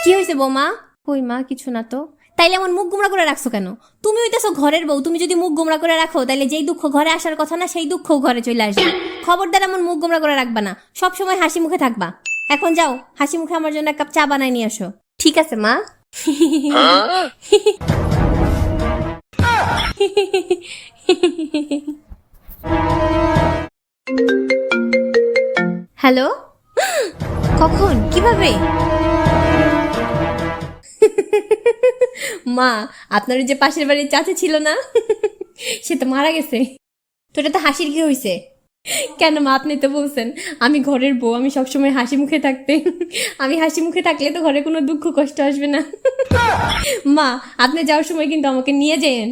কি হয়েছে বৌমা? কই মা, কিছু না তো। তাইলে এমন মুখ গোমরা করে রাখছো কেন? তুমি হইতেছো ঘরের বউ, তুমি যদি মুখ গোমরা করে রাখো তাইলে যেই দুঃখ ঘরে আসার কথা না সেই দুঃখও ঘরে চলে আসবে। খবরদার এমন মুখ গোমরা করে রাখবা না, সব সময় হাসি মুখে থাকবা। এখন যাও, হাসি মুখে আমার জন্য এক কাপ চা বানাই নিয়ে আসো। ঠিক আছে মা। হ্যালো, কখন, কিভাবে? মা, আপনার ওই যে পাশের বাড়ির চাচা ছিল না, সে তো মারা গেছে। তো এটা তো হাসির কি হয়েছে? কেন মা, আপনি তো বলছেন আমি ঘরের বউ, আমি সবসময় হাসি মুখে থাকতে। আমি হাসি মুখে থাকলে তো ঘরে কোনো দুঃখ কষ্ট আসবে না। মা, আপনি যাওয়ার সময় কিন্তু আমাকে নিয়ে যেন।